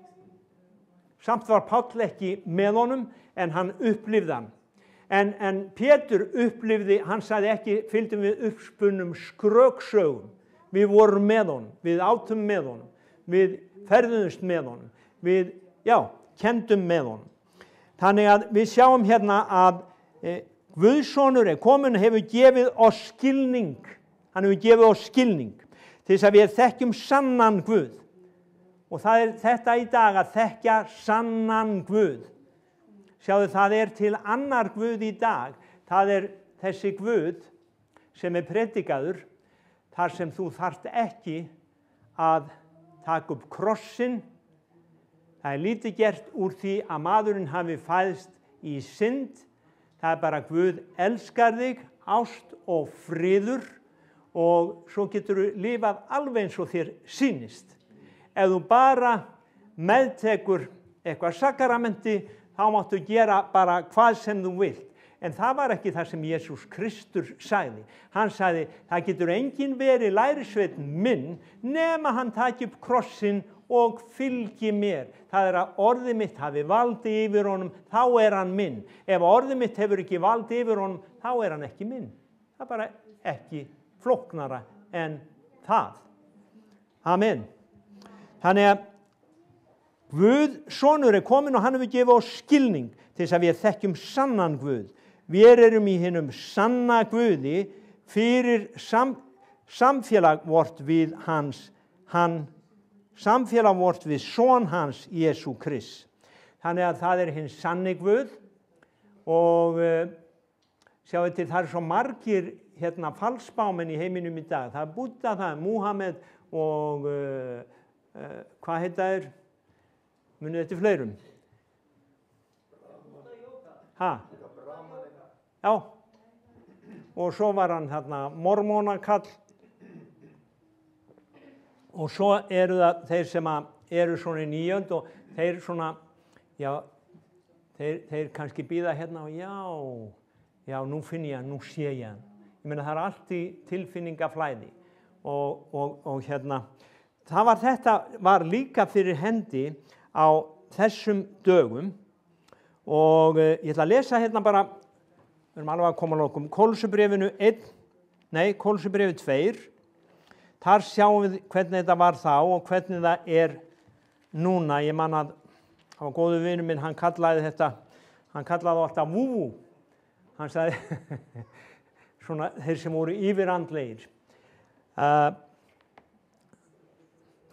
Samt var Páll ekki með honum, en hann upplifði hann. En Pétur upplifði, hann sagði ekki, fylgdum við uppspunnum skröksögum. Við vorum með honum, við átum með honum, við ferðumst með honum, við, kendum með honum. Þannig að við sjáum hérna að Guðssonur komin og hefur gefið oss skilning. Hann hefur gefið oss skilning til þess að við þekkjum sannan Guð. Og það þetta í dag að þekkja sannan Guð. Sjáðu, það til annar Guð í dag. Það þessi Guð sem predikaður, þar sem þú þarft ekki að taka upp krossinn. Það lítið gert úr því að maðurinn hafi fæðst í synd. Það bara Guð elskar þig, ást og friður og svo getur þú lifað alveg eins og þér sýnist. Ef þú bara meðtekur eitthvað sakramenti, þá máttu gera bara hvað sem þú vilt. En það var ekki það sem Jesús Kristur sagði. Hann sagði, það getur enginn verið lærisveinn minn nema hann taki upp krossinn og fylgi mér. Það að orðið mitt hafi valdi yfir honum, þá hann minn. Ef orðið mitt hefur ekki valdi yfir honum, þá hann ekki minn. Það bara ekki flóknara en það. Amen. Þannig að Guð, sonur komin og hann hefur gefið oss skilning til þess að við þekkjum sannan Guð. Við erum í hinum sanna Guði fyrir samfélag vort við samfélag vort við son hans Jesú Krist. Þannig að það hinn sanni Guð og sjáu til það svo margir falsspámenn í heiminum í dag. Það Buddha, það Muhammed og hvað heita munið þetta fleirum? Já, og svo var hann mormónakall og svo eru það þeir sem eru svona í nýjöld og þeir svona, já, þeir kannski bíða hérna og já, nú finn ég hann, nú sé ég hann. Ég meina það allt í tilfinningaflæði og hérna, þetta var líka fyrir hendi á þessum dögum og ég ætla að lesa hérna bara, við erum alveg að koma að lokum, Kólussubréfinu 2, þar sjáum við hvernig þetta var þá og hvernig það er núna. Ég man að það var góður vinur minn, hann kallaði alltaf vú, hann sagði svona þeir sem voru yfirandlegir.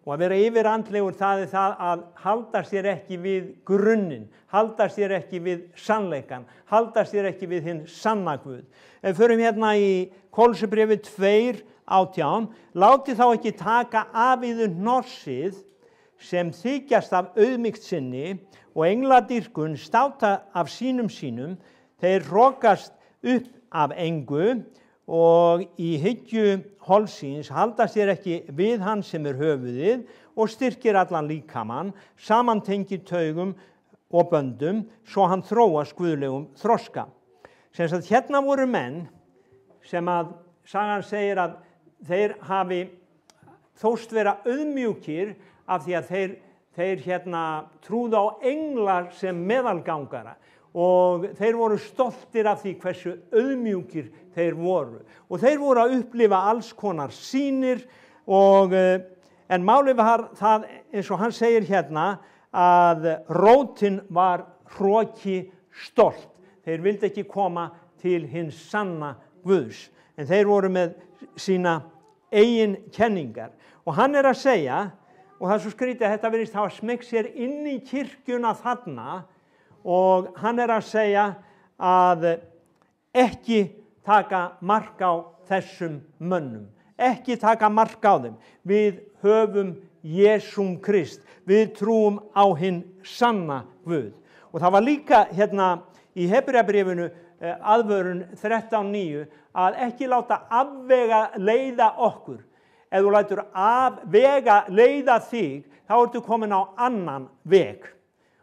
Og að vera yfirandlegur, það er það að halda sér ekki við grunninn, halda sér ekki við sannleikann, halda sér ekki við hinn sanna Guð. Ef við förum hérna í Kólussubréfi 2:18, láti þá ekki taka af yður hnossið sem þykjast af auðmýkt sinni og engladýrkun státa af sínum, þeir rokast upp af engu og í hyggju holsins halda sér ekki við hann sem er höfuðið og styrkir allan líkamann, samantengir taugum og böndum, svo hann þróast guðlegum þroska. Sem sagt, hérna voru menn sem að sagan segir að þeir hafi þóst vera auðmjúkir af því að þeir hérna trúðu á englar sem meðalgangara og þeir voru stoltir af því hversu auðmjúkir þeir voru. Og þeir voru að upplifa alls konar sýnir en málið var það, eins og hann segir hérna, að rótin var hroki stolt. Þeir vildi ekki koma til hins sanna Guðs, en þeir voru með sína eigin kenningar. Og hann er að segja, og það er svo skrítið að þetta virðist hafa smeygt sér inn í kirkjuna þarna, og hann er að segja að ekki taka mark á þessum mönnum, ekki taka mark á þeim. Við höfum Jesúm Krist, við trúum á hinn sanna Guð. Og það var líka hérna í Hebreabréfinu aðvörun 13:9 að ekki láta afvega leiða okkur. Ef þú lætur afvega leiða þig, þá ertu komin á annan veg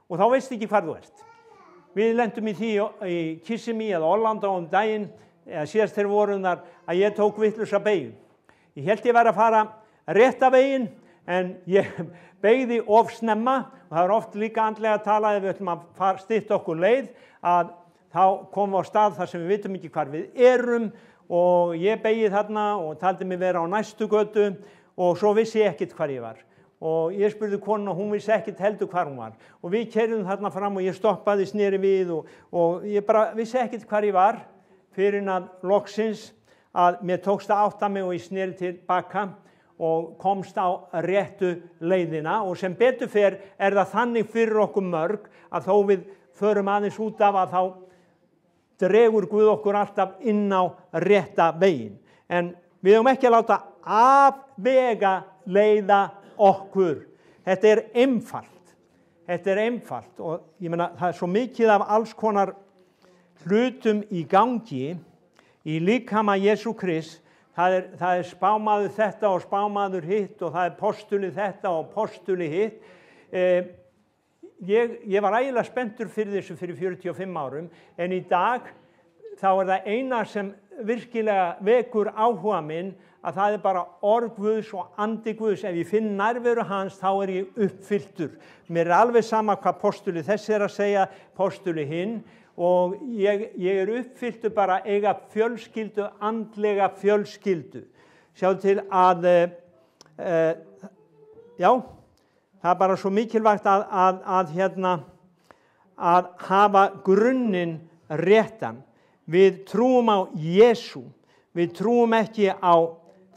og þá veist ekki hvar þú ert. Við lentum í því í Kissimmee eða Orlando daginn, síðast þegar vorum þar, að ég tók vitlausa beygju. Ég hélt ég væri að fara rétta veginn, en ég beygði of snemma, og það er oft líka andlega að tala ef við ætlum að stytta okkur leið, að þá komum við á stað þar sem við vitum ekki hvar við erum, og ég beygði þarna og taldi mig vera á næstu götu, og svo vissi ég ekkert hvar ég var. Og ég spurði konuna og hún vissi ekkert heldur hvar hún var. Og við keyrðum þarna fram og ég stoppaði, sneri við og ég bara vissi ekkert hvar ég var fyrir að loksins að mér tókst að átta mig og ég sneri tilbaka og komst á réttu leiðina. Og sem betur fer er það þannig fyrir okkur mörg að þó við förum aðeins út af að þá dregur Guð okkur alltaf inn á rétta veginn. En við höfum ekki að láta afvega leiða okkur. Þetta er einfalt. Þetta er einfalt og ég meina það er svo mikið af alls konar hlutum í gangi í líkama Jesú Krist. Það er spámaður þetta og spámaður hitt og það er postuli þetta og postuli hitt. Ég var ægilega spenntur fyrir þessu fyrir 45 árum, en í dag þá er það eina sem virkilega vekur áhuga minn, að það er bara orð Guðs og andi Guðs. Ef ég finn nærveru hans, þá er ég uppfylltur. Mér er alveg sama hvað postuli þessi er að segja, postuli hinn, og ég er uppfylltur bara eiga fjölskyldu, andlega fjölskyldu. Sjáðu til að, já, það er bara svo mikilvægt að hafa grunninn réttan. Við trúum á Jesú. Við trúum ekki á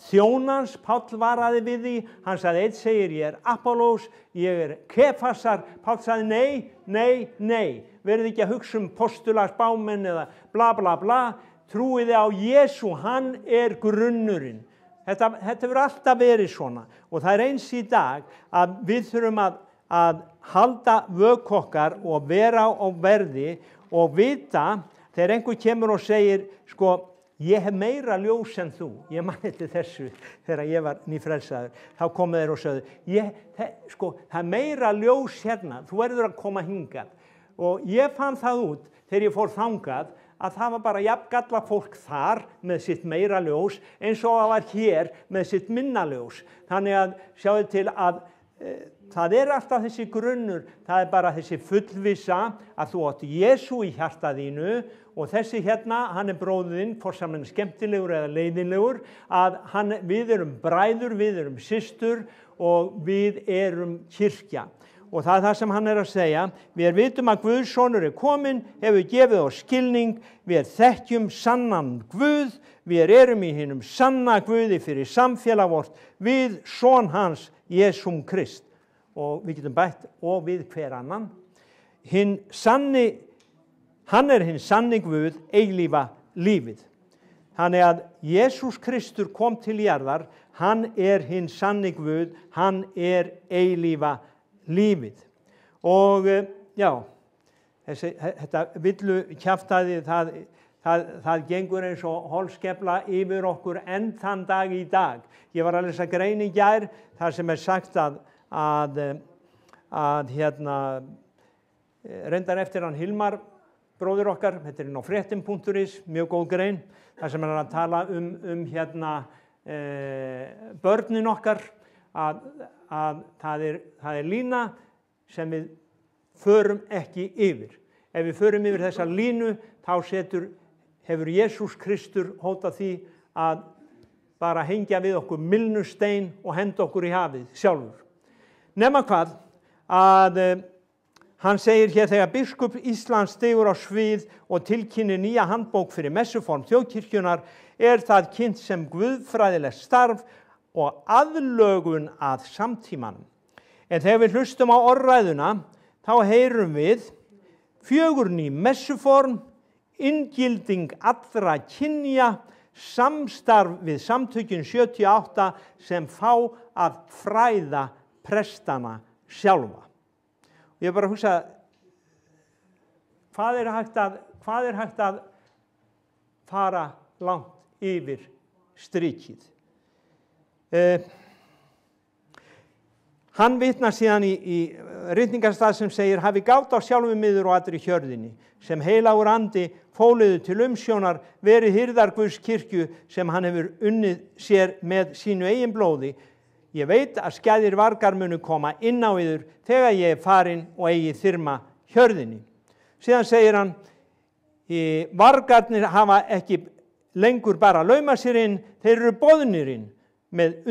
þjónans. Páll varaði við því. Hann sagði, einn segir ég er Apollos, ég er Kefasar. Páll sagði nei. Verið ekki að hugsa postula, spámenn eða bla bla bla. Trúiði á Jesú, hann er grunnurinn. Þetta verður alltaf verið svona. Og það er eins í dag að við þurfum að halda vök okkar og vera á verði og vita þegar einhver kemur og segir, sko, ég hef meira ljós en þú. Ég man eftir þessu þegar ég var nýfrelsaður. Þá komu þeir og sögðu, það er meira ljós hérna, þú verður að koma hingað. Og ég fann það út þegar ég fór þangað að það var bara jafngalla fólk þar með sitt meira ljós eins og það var hér með sitt minna ljós. Þannig að sjáðu til að það er alltaf þessi grunnur, það er bara þessi fullvissa að þú átt Jesú í hjarta þínu og þessi hérna, hann er bróðinn, hvort sem hann er skemmtilegur eða leiðinlegur, að við erum bræður, við erum systur og við erum kirkja. Og það er það sem hann er að segja, við vitum að Guðs sonur er kominn, hefur gefið oss skilning, við þekkjum sannan Guð, við erum í hinum sanna Guði fyrir samfélag vort, við son hans Jesúm Krist. Og við getum bætt og við hver annan. Hann er hinn sanni Guð, eilífa lífið. Þannig að Jesús Kristur kom til jarðar, hann er hinn sanni Guð, hann er eilífa lífið. Og já, þetta villu kjaftaði, það gengur eins og holskefla yfir okkur enn þann dag í dag. Ég var að lesa grein í gær, þar sem er sagt að reyndar eftir hann Hilmar, bróðir okkar, þetta er inn á fréttin.is, mjög góð grein, þar sem hann er að tala börnin okkar, að það er lína sem við förum ekki yfir. Ef við förum yfir þessa línu, þá hefur Jesús Kristur hótað því að bara hengja við okkur mylnustein og henda okkur í hafið sjálfur. Nema hvað, að hann segir hér þegar biskup Íslands stigur á svið og tilkynir nýja handbók fyrir messuform þjóðkirkjunnar, er það kynnt sem guðfræðilegt starf og aðlögun að samtímanum. En þegar við hlustum á orðræðuna, þá heyrum við 4 ný messuform, inngilding allra kynja, samstarf við samtökin 78 sem fá að fræða prestana sjálfa. Ég bara hugsa, hvað er hægt að fara langt yfir strikið? Hann vitnar síðan í ritningarstað sem segir, hafi gátt á sjálfum yður og allri hjörðinni, sem heilagur andi fóliðu til umsjónar, verið hirðar Guðs kirkju sem hann hefur unnið sér með sínu eigin blóði. Ég veit að skæðir vargar munu koma inn á yður þegar ég er farin og eigi þyrma hjörðinni. Síðan segir hann, vargarnir hafa ekki lengur bara lauma sér inn, þeir eru boðnir inn með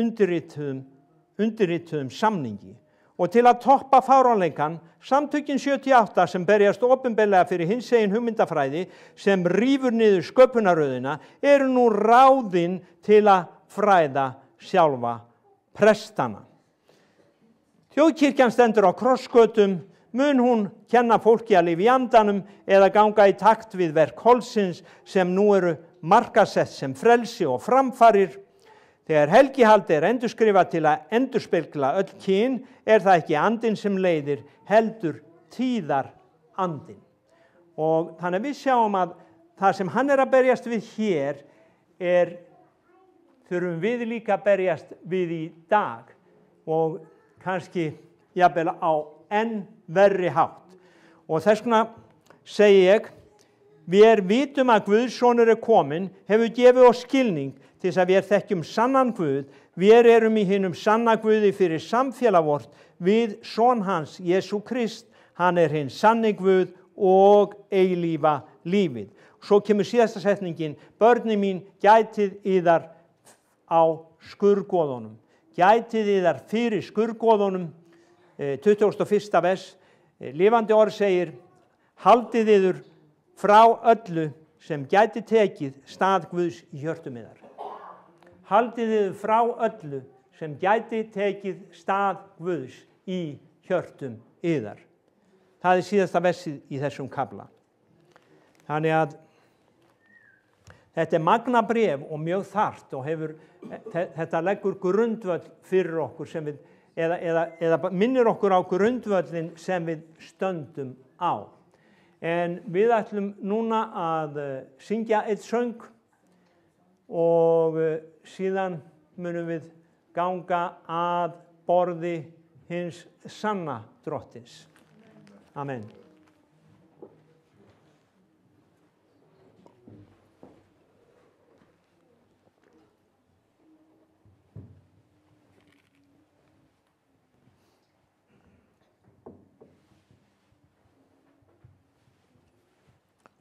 undirrituðum samningi. Og til að toppa fáránleikann, samtökin 78 sem berjast opinberlega fyrir hinsegin hugmyndafræði sem rífur niður sköpunarröðina eru nú ráðin til að fræða sjálfa prestana. Þjóðkirkjan stendur á krossgötum, mun hún kenna fólki að lifa í andanum eða ganga í takt við verk holsins sem nú eru markasett sem frelsi og framfarir. Þegar helgihald er endurskrifað til að endurspegla öll kyn, er það ekki andinn sem leiðir, heldur tíðar andinn. Og þannig að við sjáum að það sem hann er að berjast við hér þurfum við líka að berjast við í dag og kannski jafnvel á enn verri hátt. Og þess vegna segi ég, við vitum að Guðs sonur er kominn, hefur gefið oss skilning til þess að við þekkjum sannan Guð, við erum í hinum sanna Guði fyrir samfélag vort, við son hans, Jesú Krist, hann er hinn sanni Guð og eilífa lífið. Svo kemur síðasta setningin, börni mín, gætið yðar á skurðgoðunum. Gætið yðar fyrir skurðgoðunum, 21. vers, lifandi orð segir, haldið yður frá öllu sem gæti tekið stað Guðs í hjörtum yðar. Haldið yður frá öllu sem gæti tekið stað Guðs í hjörtum yðar. Það er síðasta versið í þessum kafla. Þannig að þetta er magna bréf og mjög þarft og þetta leggur grundvöll fyrir okkur sem við, eða minnir okkur á grundvöllin sem við stöndum á. En við ætlum núna að syngja eitt söng og síðan munum við ganga að borði hins sanna drottins. Amen.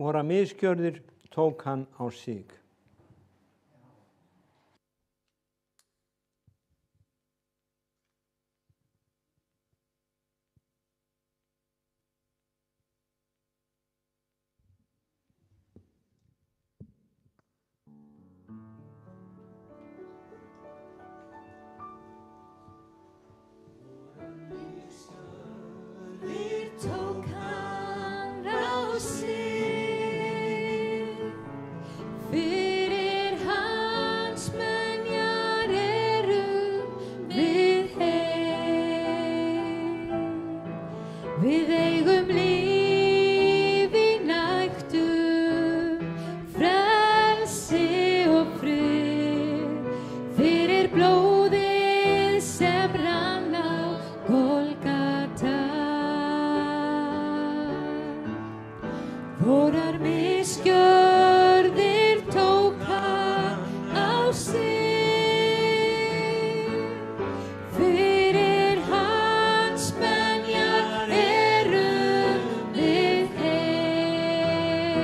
Våra misgjörðir tók hann á sig. Tók hann á sig, fyrir hans menjar erum við heim. Við eigum líf í nægtum, frelsi og frið, fyrir blóðið sem rann á Golgata. Vorar misgjörðir tók hann á sig, fyrir hans menjar erum við heim.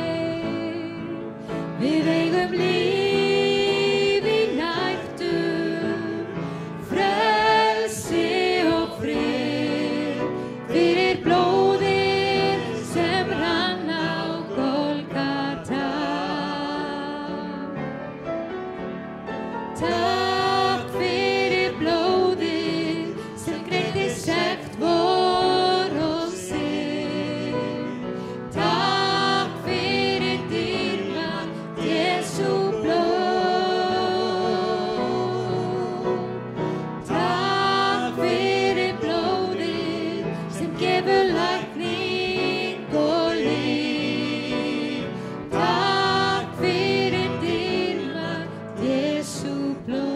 Við eigum líf í nægtum, frelsi og frið, fyrir blóðið sem rann á Golgata. Takk fyrir blóðið sem greiddi sekt vor og synd. Takk fyrir dýrmætt Jesú blóð. Takk fyrir blóðið sem gefur lækning og líf. Takk fyrir dýrmætt Jesú blóð.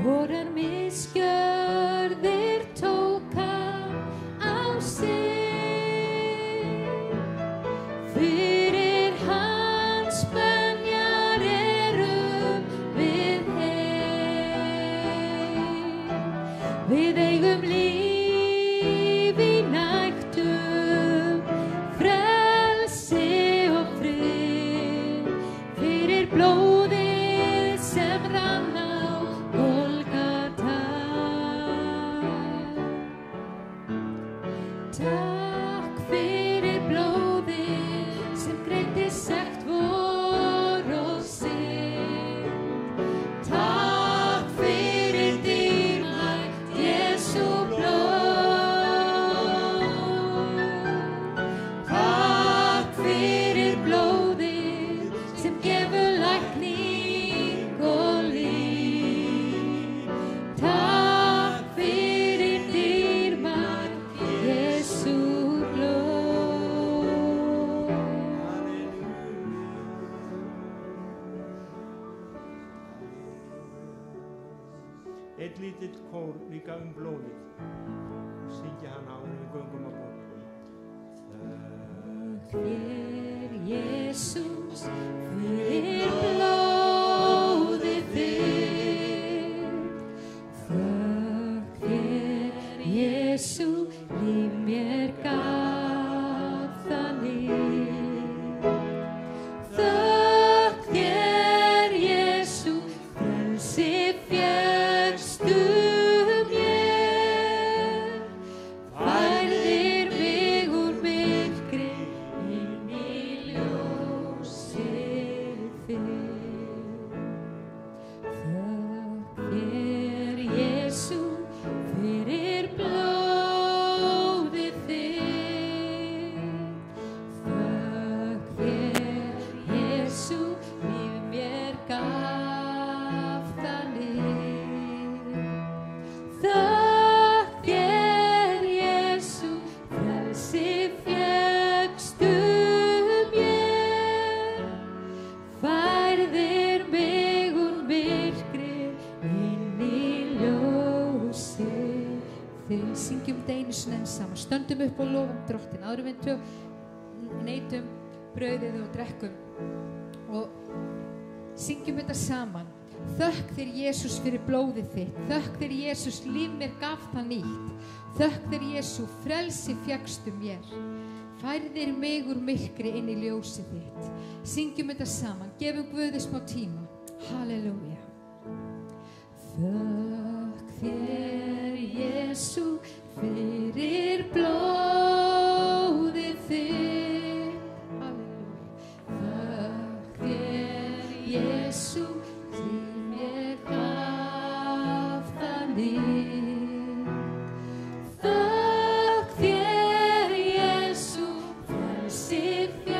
Vorar misgjörðir tók hann á sig, fyrir hans menjar erum við heim. Við eigum líf í nægtum, frelsi og frið, fyrir blóðið sem rann á Golgata. Takk fyrir blóðið sem greiddi sekt vor og synd. Takk fyrir dýrmætt Jesú blóð. Takk fyrir blóðið sem gefur lækning og líf. Takk fyrir dýrmætt Jesú blóð. Eitt lítill kór líka blóðið. Syngja hann áður en við göngum að borði. Þökk þér, Jesús, fyrir blóðið þitt. Þökk þér, Jesú, líf mér gaf þannig. Þökk þér, Jesú, frelsi fékkstu mér. Færðir mig úr myrkri inn í ljósið saman. Stöndum upp og lofum Drottin. Áður en við neytum brauðið og drekkum og syngjum þetta saman. Þökk þér Jesús fyrir blóðið þitt. Þökk þér Jesús, líf mér gaf það nýtt. Þökk þér Jesú, frelsi fékkstu mér. Færðir mig úr myrkri inn í ljósið þitt. Syngjum þetta saman, gefum Guði smá tíma. Halleluja. Þökk þér Jesú fyrir blóðið þitt. Halleluja. Þökk þér Jesú, líf mér gaf það nýtt. Þökk þér Jesú, frelsi fékkstu